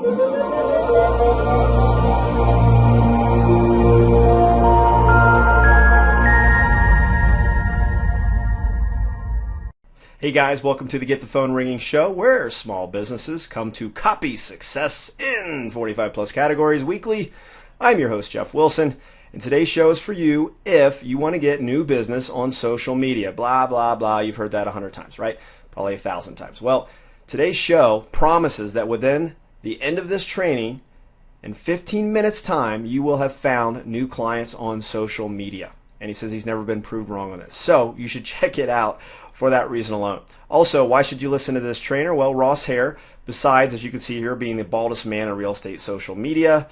Hey guys, welcome to the Get the Phone Ringing show, where small businesses come to copy success in 45 plus categories weekly. I'm your host, Jeff Wilson, and today's show is for you if you want to get new business on social media. Blah, blah, blah. You've heard that 100 times, right? Probably 1,000 times. Well, today's show promises that within the end of this training, in 15 minutes time, you will have found new clients on social media. And he says he's never been proved wrong on this. So you should check it out for that reason alone. Also, why should you listen to this trainer? Well, Ross Hare, besides, as you can see here, being the baldest man in real estate social media,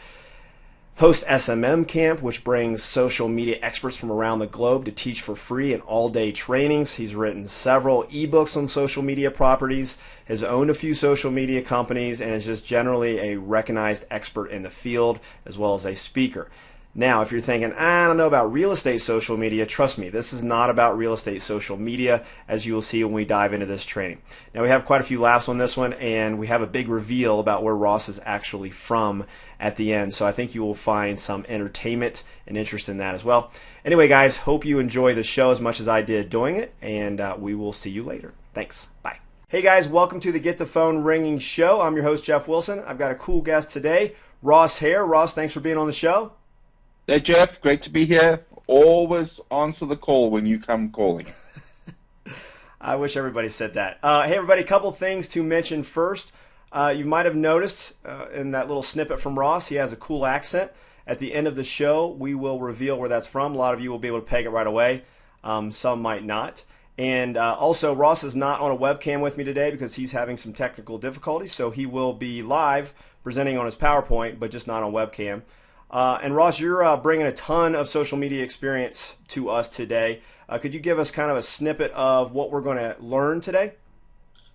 hosts SMM Camp, which brings social media experts from around the globe to teach for free and all-day trainings. He's written several ebooks on social media properties, has owned a few social media companies, and is just generally a recognized expert in the field as well as a speaker. Now, if you're thinking, I don't know about real estate social media, trust me, this is not about real estate social media, as you will see when we dive into this training. Now, we have quite a few laughs on this one, and we have a big reveal about where Ross is actually from at the end. So I think you will find some entertainment and interest in that as well. Anyway, guys, hope you enjoy the show as much as I did doing it, and we will see you later. Thanks. Bye. Hey, guys, welcome to the Get the Phone Ringing show. I'm your host, Jeff Wilson. I've got a cool guest today, Ross Hare. Ross, thanks for being on the show. Hey, Jeff, great to be here. Always answer the call when you come calling. I wish everybody said that. Hey, everybody, a couple things to mention first. You might have noticed in that little snippet from Ross, he has a cool accent. At the end of the show, we will reveal where that's from. A lot of you will be able to peg it right away. Some might not. And also, Ross is not on a webcam with me today because he's having some technical difficulties, so he will be live presenting on his PowerPoint, but just not on webcam. And Ross, you're bringing a ton of social media experience to us today. Could you give us kind of a snippet of what we're going to learn today?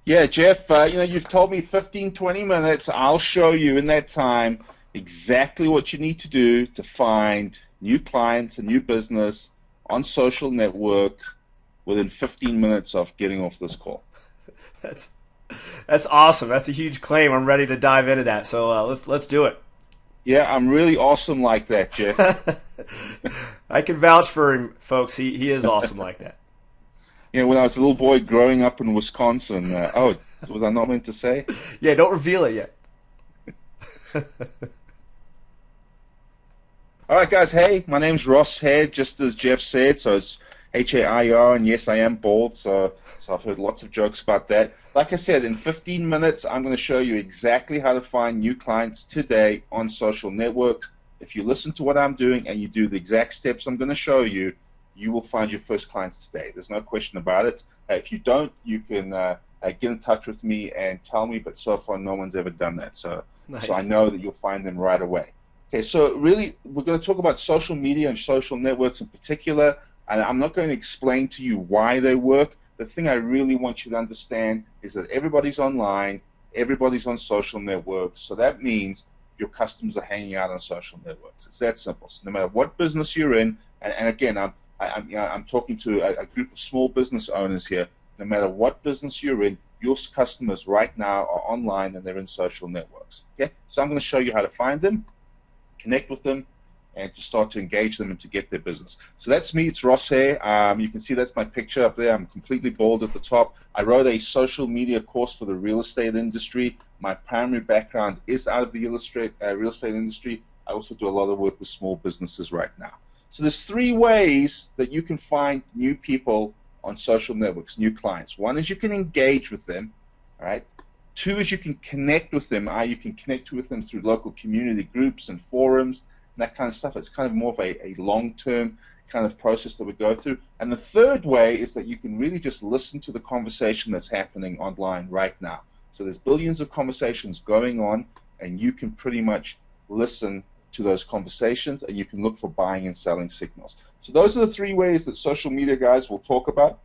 Yeah, Jeff, you've told me 15, 20 minutes. I'll show you in that time exactly what you need to do to find new clients and new business on social networks within 15 minutes of getting off this call. That's awesome. That's a huge claim. I'm ready to dive into that. So let's do it. Yeah, I'm really awesome like that, Jeff. I can vouch for him, folks. He is awesome like that. Yeah, when I was a little boy growing up in Wisconsin, was I not meant to say? Yeah, don't reveal it yet. All right, guys. Hey, my name's Ross Hare, just as Jeff said. So it's H-A-I-R, and yes, I am bald. So I've heard lots of jokes about that. Like I said, in 15 minutes, I'm going to show you exactly how to find new clients today on social networks. If you listen to what I'm doing and you do the exact steps I'm going to show you, you will find your first clients today. There's no question about it. If you don't, you can get in touch with me and tell me, but so far no one's ever done that. So I know that you'll find them right away. Okay, so really, we're going to talk about social media and social networks in particular, and I'm not going to explain to you why they work. The thing I really want you to understand is that everybody's online, everybody's on social networks, so that means your customers are hanging out on social networks. It's that simple. So no matter what business you're in, and again, I'm talking to a group of small business owners here. No matter what business you're in, your customers right now are online and they're in social networks. Okay, so I'm going to show you how to find them, connect with them, and to start to engage them and to get their business. So that's me. It's Ross Hare. You can see that's my picture up there. I'm completely bald at the top. I wrote a social media course for the real estate industry. My primary background is out of the real estate industry. I also do a lot of work with small businesses right now. So there's 3 ways that you can find new people on social networks, new clients. 1 is you can engage with them, all right? 2 is you can connect with them. You can connect with them through local community groups and forums, and that kind of stuff. It's kind of more of a long-term kind of process that we go through. And the 3rd way is that you can really just listen to the conversation that's happening online right now. So there's billions of conversations going on, and you can pretty much listen to those conversations, and you can look for buying and selling signals. So those are the 3 ways that social media guys will talk about.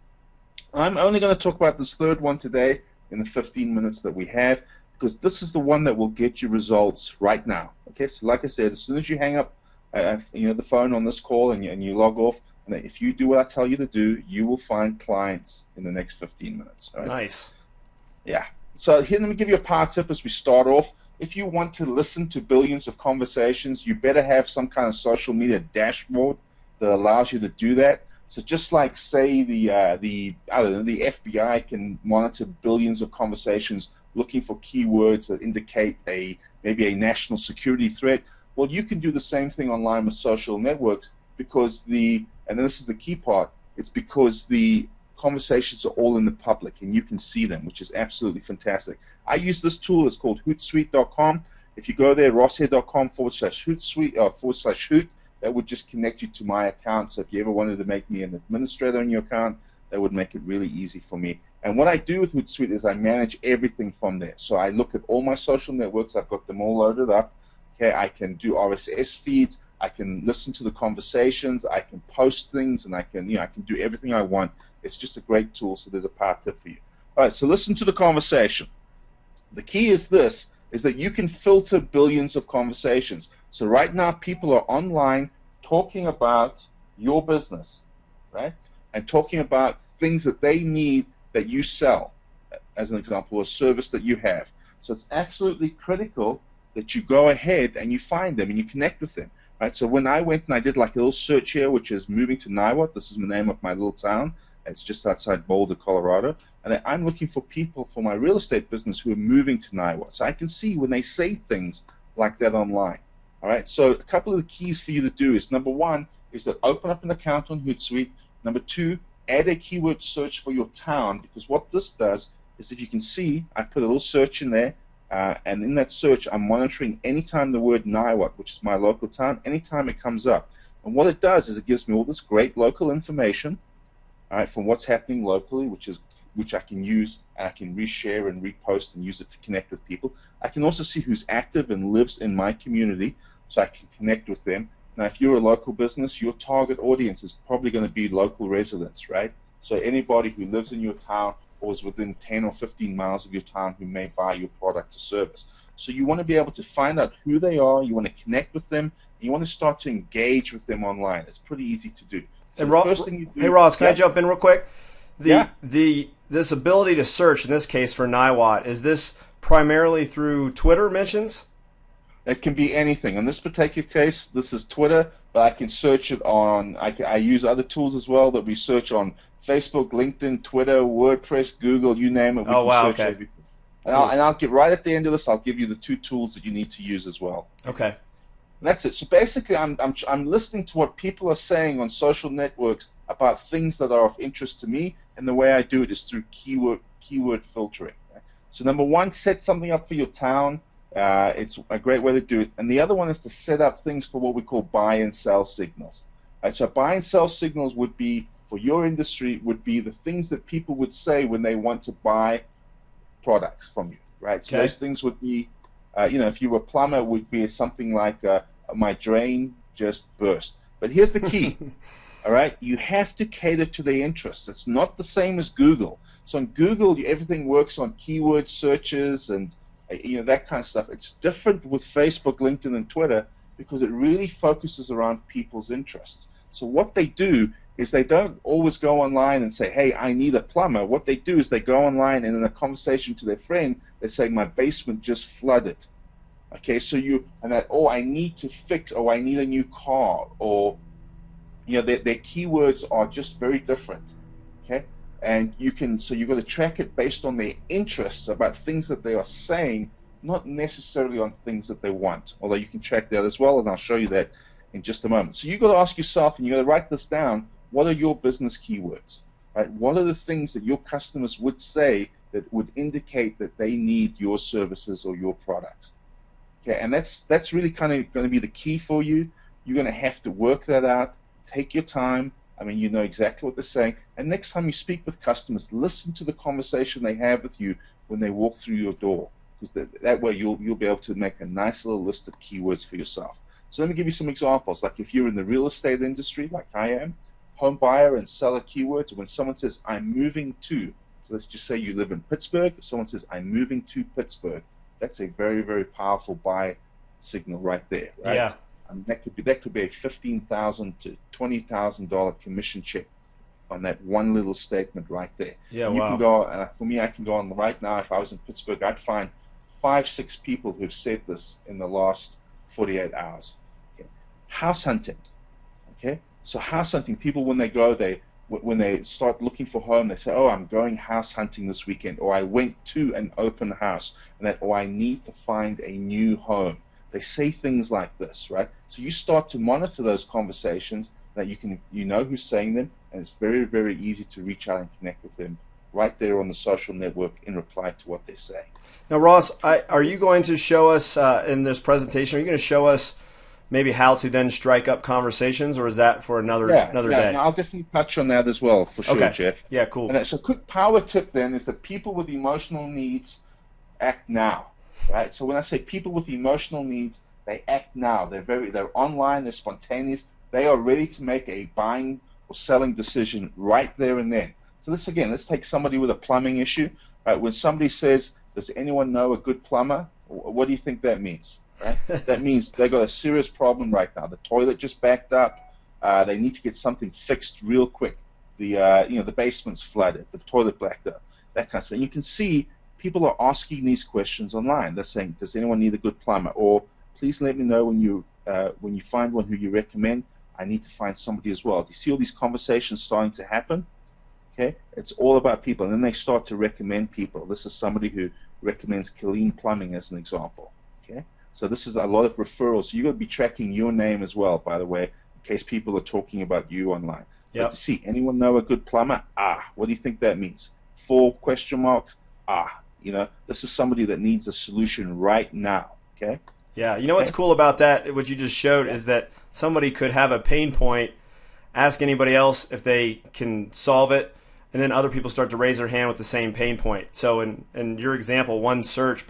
I'm only going to talk about this 3rd one today in the 15 minutes that we have, because this is the one that will get you results right now. Okay, so like I said, as soon as you hang up the phone on this call and you log off, and if you do what I tell you to do, you will find clients in the next 15 minutes. All right? Nice. Yeah. So here, let me give you a power tip as we start off. if you want to listen to billions of conversations, you better have some kind of social media dashboard that allows you to do that. So just like, say, the FBI can monitor billions of conversations looking for keywords that indicate maybe a national security threat. Well, you can do the same thing online with social networks, because and this is the key part, it's because the conversations are all in the public and you can see them, which is absolutely fantastic. I use this tool. It's called Hootsuite.com. If you go there, rosshair.com/Hootsuite/Hoot, that would just connect you to my account. So if you ever wanted to make me an administrator on your account, that would make it really easy for me. And what I do with Hootsuite is I manage everything from there. So I look at all my social networks. I've got them all loaded up. Okay, I can do RSS feeds. I can listen to the conversations. I can post things, and I can do everything I want. It's just a great tool. So there's a power tip for you. All right, so listen to the conversation. The key is that you can filter billions of conversations. So right now, people are online talking about your business, right? And talking about things that they need that you sell, as an example, or a service that you have. So it's absolutely critical that you go ahead and you find them and you connect with them, right? So when I went and I did like a little search here, which is moving to Niwot. This is the name of my little town. It's just outside Boulder, Colorado. And I'm looking for people for my real estate business who are moving to Niwot. So I can see when they say things like that online. All right. So a couple of the keys for you to do is, number one, is to open up an account on Hootsuite. Number two, add a keyword search for your town, because what this does is, if you can see, I've put a little search in there, and in that search, I'm monitoring anytime the word Niwot, which is my local town, anytime it comes up. And what it does is it gives me all this great local information, all right, from what's happening locally, which I can use, and I can reshare and repost and use it to connect with people. I can also see who's active and lives in my community, so I can connect with them. Now, if you're a local business, your target audience is probably going to be local residents, right? So anybody who lives in your town or is within 10 or 15 miles of your town who may buy your product or service. So you want to be able to find out who they are, you want to connect with them, and you want to start to engage with them online. It's pretty easy to do. So and Ross, hey Ross, can I jump in real quick? This ability to search, in this case for Niwot, is this primarily through Twitter mentions? It can be anything. In this particular case, this is Twitter, but I can search it on, I use other tools as well that we search on Facebook, LinkedIn, Twitter, WordPress, Google, you name it. We can search everything. And I'll get right at the end of this, I'll give you the 2 tools that you need to use as well. Okay. And that's it. So basically, I'm listening to what people are saying on social networks about things that are of interest to me, and the way I do it is through keyword filtering. Right? So number one, set something up for your town. It's a great way to do it. And the other one is to set up things for what we call buy and sell signals. Right? So buy and sell signals would be, for your industry, would be the things that people would say when they want to buy products from you, right? So those things would be, if you were a plumber, it would be something like, my drain just burst. But here's the key, all right? You have to cater to their interests. It's not the same as Google. So on Google, everything works on keyword searches and that kind of stuff. It's different with Facebook, LinkedIn, and Twitter, because it really focuses around people's interests. So what they do is they don't always go online and say, hey, I need a plumber. What they do is they go online, and in a conversation to their friend, they say, my basement just flooded. Okay, so I need to fix, or I need a new car, or their keywords are just very different. Okay, and you've got to track it based on their interests about things that they are saying, not necessarily on things that they want. Although you can track that as well, and I'll show you that in just a moment. So you've got to ask yourself, and you've got to write this down, what are your business keywords? Right? What are the things that your customers would say that would indicate that they need your services or your products? Okay, and that's really kind of going to be the key for you. You're going to have to work that out. Take your time. I mean, you know exactly what they're saying. And next time you speak with customers, listen to the conversation they have with you when they walk through your door, because that way you'll be able to make a nice little list of keywords for yourself. So let me give you some examples. Like if you're in the real estate industry, like I am, home buyer and seller keywords. When someone says, I'm moving to, so let's just say you live in Pittsburgh. If someone says, I'm moving to Pittsburgh, that's a very, very powerful buy signal right there. Right? Yeah. That could be a $15,000 to $20,000 commission check on that one little statement right there. Yeah, and you can go. For me, I can go on right now. If I was in Pittsburgh, I'd find 5, 6 people who've said this in the last 48 hours. Okay. House hunting. Okay. So house hunting, people when they start looking for home, they say, oh, I'm going house hunting this weekend, or I went to an open house, or I need to find a new home. They say things like this, right? So you start to monitor those conversations that you know who's saying them, and it's very, very easy to reach out and connect with them right there on the social network in reply to what they're saying. Now, Ross, are you going to show us in this presentation, are you going to show us maybe how to then strike up conversations, or is that for another day? No, I'll definitely touch on that as well, for sure, okay. Jeff. Yeah, cool. And so a quick power tip then is that people with emotional needs act now, right? So when I say people with emotional needs, they act now. They're online, they're spontaneous, they are ready to make a buying or selling decision right there and then. So let's take somebody with a plumbing issue. Right? When somebody says, does anyone know a good plumber? What do you think that means? Right? That means they got a serious problem right now. The toilet just backed up. They need to get something fixed real quick. The basement's flooded. The toilet blacked up. That kind of stuff. And you can see people are asking these questions online. They're saying, does anyone need a good plumber? Or please let me know when you find one who you recommend. I need to find somebody as well. Do you see all these conversations starting to happen? Okay, it's all about people, and then they start to recommend people. This is somebody who recommends Killeen Plumbing as an example. Okay, so this is a lot of referrals. So you're going to be tracking your name as well, by the way, in case people are talking about you online. Yep. But to see anyone know a good plumber? What do you think that means? 4 question marks? This is somebody that needs a solution right now. Okay. Yeah, you know what's cool about that, what you just showed, is that somebody could have a pain point, ask anybody else if they can solve it, and then other people start to raise their hand with the same pain point. So in your example, one search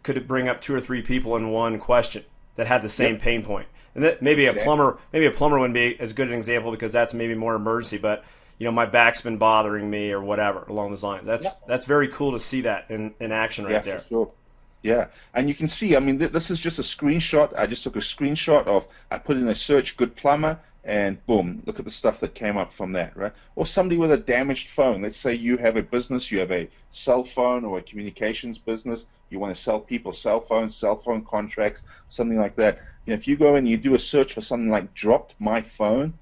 could bring up 2 or 3 people in one question that had the same pain point. And that maybe a plumber wouldn't be as good an example because that's maybe more emergency, but my back's been bothering me or whatever along those lines. That's very cool to see that in action right there. For sure. Yeah, and you can see, this is just a screenshot. I just took a screenshot I put in a search, good plumber, and boom, look at the stuff that came up from that, right? Or somebody with a damaged phone. Let's say you have a business, you have a cell phone or a communications business, you want to sell people cell phones, cell phone contracts, something like that. If you go and you do a search for something like dropped my phone,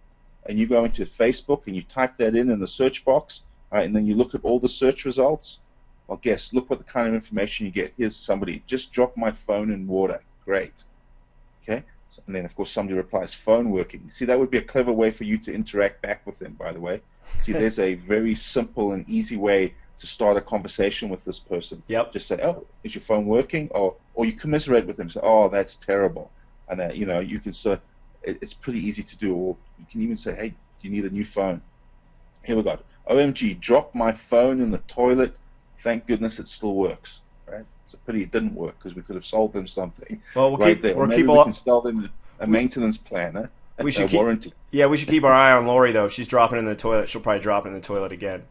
and you go into Facebook and you type that in the search box, right, and then you look at all the search results, well, look what the kind of information you get. Here's somebody, just dropped my phone in water. Great. Okay? And then, of course, somebody replies, phone working. See, that would be a clever way for you to interact back with them, by the way. See, there's a very simple and easy way to start a conversation with this person. Yep. Just say, oh, is your phone working? Or you commiserate with them. Say, oh, that's terrible. And then, you can it's pretty easy to do. Or you can even say, hey, do you need a new phone? Here we go. OMG, dropped my phone in the toilet. Thank goodness it still works. Right? It's a pity it didn't work because we could have sold them something. Well, we can sell them a maintenance plan, a warranty. Yeah, we should keep our eye on Lori though. If she's dropping it in the toilet, she'll probably drop it in the toilet again.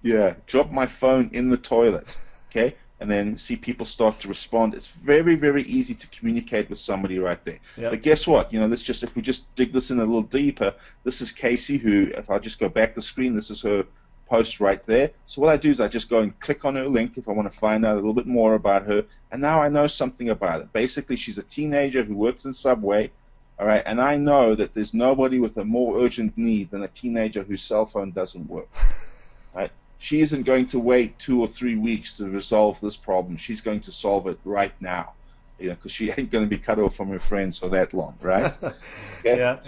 Yeah, drop my phone in the toilet. Okay, and then see people start to respond. It's very, very easy to communicate with somebody right there. Yep. But guess what? If we just dig this in a little deeper, this is Casey who, if I just go back the screen, this is her post right there. So what I do is I just go and click on her link if I want to find out a little bit more about her, and now I know something about it. Basically, she's a teenager who works in Subway, all right, and I know that there's nobody with a more urgent need than a teenager whose cell phone doesn't work. Right? She isn't going to wait 2 or 3 weeks to resolve this problem. She's going to solve it right now, because she ain't going to be cut off from her friends for that long, right? Okay?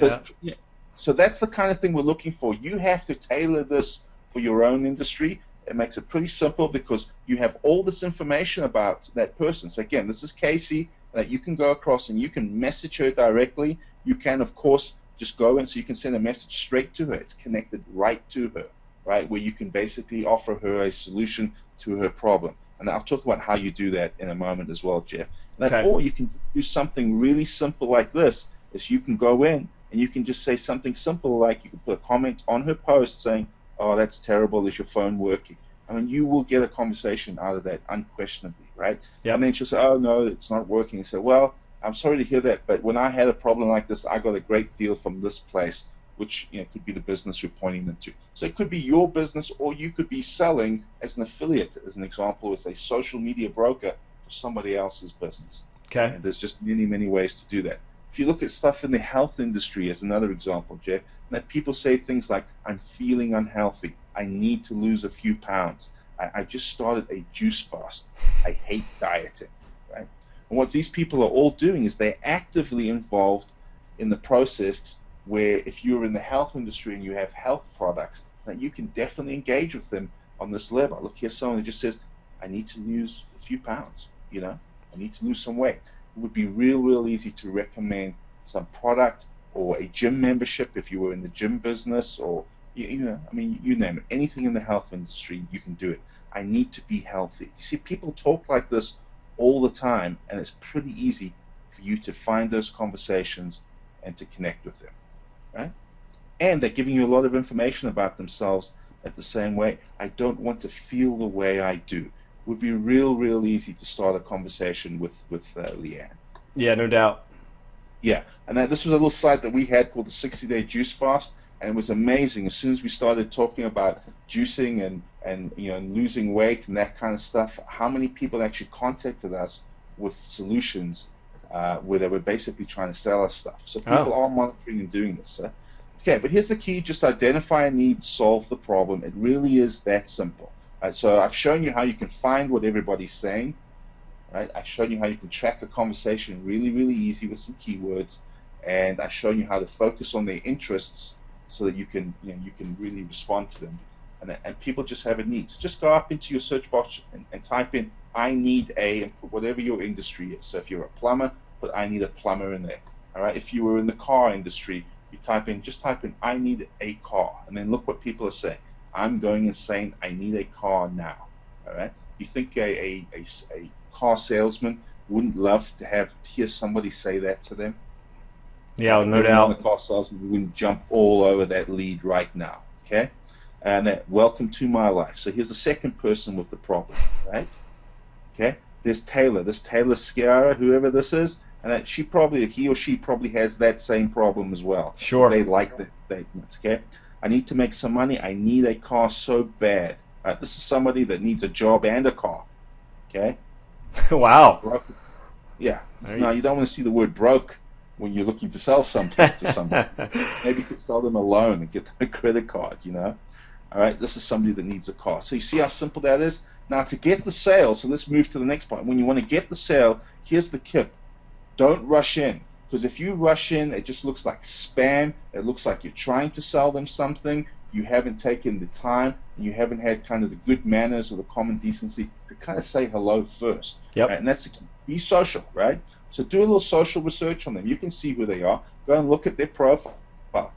So that's the kind of thing we're looking for. You have to tailor this for your own industry. It makes it pretty simple because you have all this information about that person. So again, this is Casey that you can go across and you can message her directly. You can, of course, just go in so you can send a message straight to her. It's connected right to her, right, where you can basically offer her a solution to her problem. And I'll talk about how you do that in a moment as well, Jeff. Okay. Or you can do something really simple like this, is you can go in and you can just say something simple like you can put a comment on her post saying, oh, that's terrible, is your phone working? You will get a conversation out of that unquestionably, right? Yep. And then she'll say, oh, no, it's not working. You say, well, I'm sorry to hear that, but when I had a problem like this, I got a great deal from this place, which could be the business you're pointing them to. So it could be your business, or you could be selling as an affiliate, as an example, as a social media broker for somebody else's business. Okay. And there's just many, many ways to do that. If you look at stuff in the health industry as another example, Jeff, that people say things like, I'm feeling unhealthy. I need to lose a few pounds. I just started a juice fast. I hate dieting, right? And what these people are all doing is they're actively involved in the process where if you're in the health industry and you have health products, that you can definitely engage with them on this level. Look, here's someone who just says, I need to lose a few pounds, I need to lose some weight. It would be real easy to recommend some product or a gym membership if you were in the gym business, or you name it. Anything in the health industry, you can do it. I need to be healthy. You see, people talk like this all the time, and it's pretty easy for you to find those conversations and to connect with them, right? And they're giving you a lot of information about themselves at the same way. I don't want to feel the way I do. It would be real easy to start a conversation with Leanne. Yeah, no doubt. Yeah, and this was a little site that we had called the 60-Day Juice Fast, and it was amazing. As soon as we started talking about juicing and losing weight and that kind of stuff, how many people actually contacted us with solutions where they were basically trying to sell us stuff. So people are monitoring and doing this. Okay, but here's the key: just identify a need, solve the problem. It really is that simple. So I've shown you how you can find what everybody's saying. Right? I've shown you how you can track a conversation really easy with some keywords, and I've shown you how to focus on their interests so that you can really respond to them. And people just have a need. So just go up into your search box and type in I need a, and put whatever your industry is. So if you're a plumber, put I need a plumber in there. All right. If you were in the car industry, you just type in I need a car, and then look what people are saying. I'm going insane. I need a car now. All right. You think a car salesman wouldn't love to hear somebody say that to them? Yeah, no doubt. A car salesman wouldn't jump all over that lead right now. Okay. And welcome to my life. So here's the second person with the problem, right? Okay. There's Taylor. This Taylor Sciarra, whoever this is, and that he or she probably has that same problem as well. Sure. They like that statement. Okay. I need to make some money. I need a car so bad. Right? This is somebody that needs a job and a car. Okay. Wow. Broke. Yeah. Now you don't want to see the word broke when you're looking to sell something to somebody. Maybe you could sell them a loan and get them a credit card. All right, this is somebody that needs a car. So you see how simple that is? Now to get the sale, so let's move to the next part. When you want to get the sale, here's the tip. Don't rush in. Because if you rush in, it just looks like spam. It looks like you're trying to sell them something. You haven't taken the time, and you haven't had kind of the good manners or the common decency to kind of say hello first. Yep. Right? And that's the key. Be social, right? So do a little social research on them. You can see who they are. Go and look at their profile.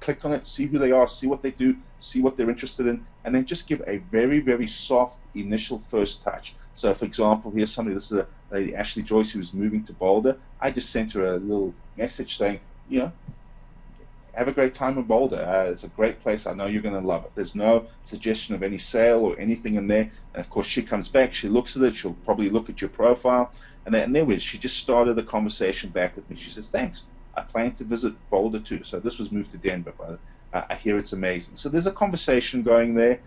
Click on it, see who they are, see what they do, see what they're interested in, and then just give a very soft initial first touch. So, for example, here's somebody, this is a lady, Ashley Joyce, who's moving to Boulder. I just sent her a little message saying, have a great time in Boulder. It's a great place. I know you're going to love it. There's no suggestion of any sale or anything in there. And, of course, she comes back. She looks at it. She'll probably look at your profile. And there was, she just started the conversation back with me. She says, thanks. I plan to visit Boulder too. So this was moved to Denver, but I hear it's amazing. So there's a conversation going there.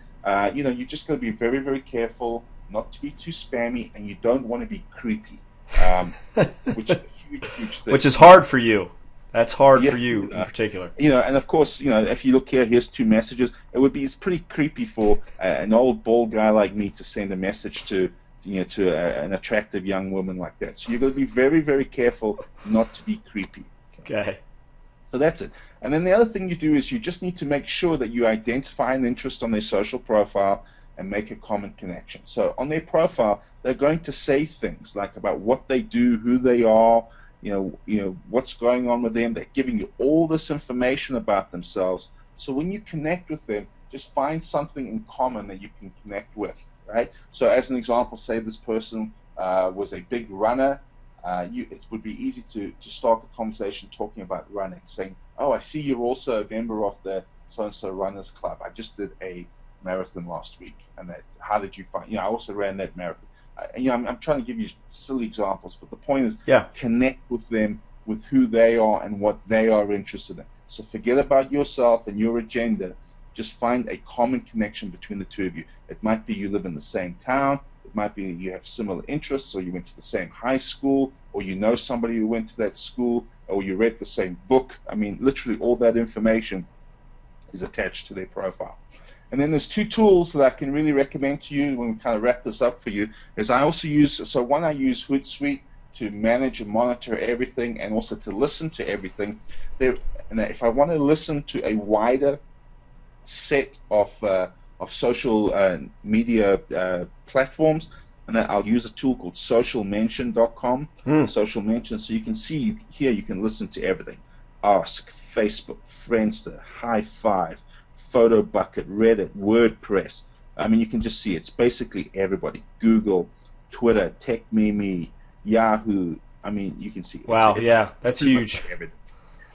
You just got to be very careful not to be too spammy, and you don't want to be creepy, which is a huge thing. Which is hard for you. That's hard for you in particular. And of course, if you look here, here's two messages. It's pretty creepy for an old bald guy like me to send a message to an attractive young woman like that. So you've got to be very careful not to be creepy. Okay. So that's it. And then the other thing you do is you just need to make sure that you identify an interest on their social profile and make a common connection. So on their profile, they're going to say things like about what they do, who they are, what's going on with them. They're giving you all this information about themselves. So when you connect with them, just find something in common that you can connect with, right? So as an example, say this person was a big runner. It would be easy to start the conversation talking about running, saying, oh, I see you're also a member of the so-and-so runners club. I just did a marathon last week, and how did you find, I also ran that marathon. I'm trying to give you silly examples, but the point is connect with them, with who they are and what they are interested in. So forget about yourself and your agenda. Just find a common connection between the two of you. It might be you live in the same town. It might be you have similar interests, or you went to the same high school, or you know somebody who went to that school, or you read the same book. I mean, literally all that information is attached to their profile. And then there's two tools that I can really recommend to you when we kind of wrap this up for you. Is I also use, so one, I use Hootsuite to manage and monitor everything, and also to listen to everything. And if I want to listen to a wider set of social media platforms, and then I'll use a tool called socialmention.com. Social Mention, so you can see here, you can listen to everything. Ask, Facebook, Friendster, High Five, PhotoBucket, Reddit, WordPress. I mean, you can just see it's basically everybody. Google, Twitter, TechMeme, Yahoo. I mean, you can see. Wow, yeah, that's huge.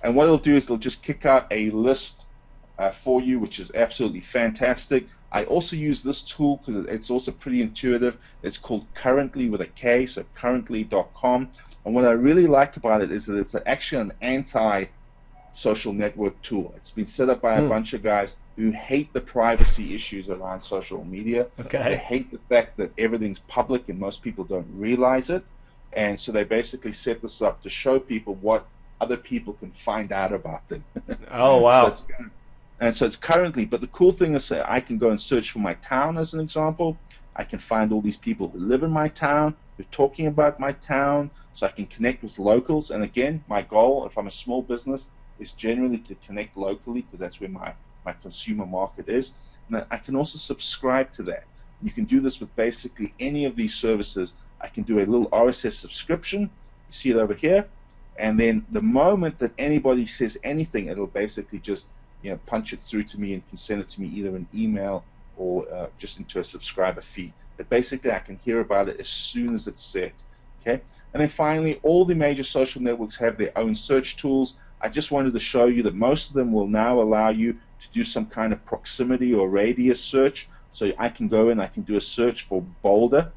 And what it'll do is it'll just kick out a list for you, which is absolutely fantastic. I also use this tool because it's also pretty intuitive. It's called Currently with a K, so currently.com. And what I really like about it is that it's actually an anti-social network tool. It's been set up by a bunch of guys who hate the privacy issues around social media. Okay. They hate the fact that everything's public and most people don't realize it. And so they basically set this up to show people what other people can find out about them. Oh, wow. So it's currently, but the cool thing is that I can go and search for my town as an example. I can find all these people who live in my town, who are talking about my town, so I can connect with locals. And again, my goal, if I'm a small business, is generally to connect locally, because that's where my consumer market is. And I can also subscribe to that. You can do this with basically any of these services. I can do a little RSS subscription. You see it over here. And then the moment that anybody says anything, it'll basically just punch it through to me and can send it to me either an email or just into a subscriber feed. But basically, I can hear about it as soon as it's set. Okay. And then finally, all the major social networks have their own search tools. I just wanted to show you that most of them will now allow you to do some kind of proximity or radius search. So I can go in, I can do a search for Boulder.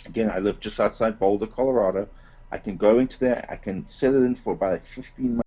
Again, I live just outside Boulder, Colorado. I can go into there, I can set it in for about 15 minutes.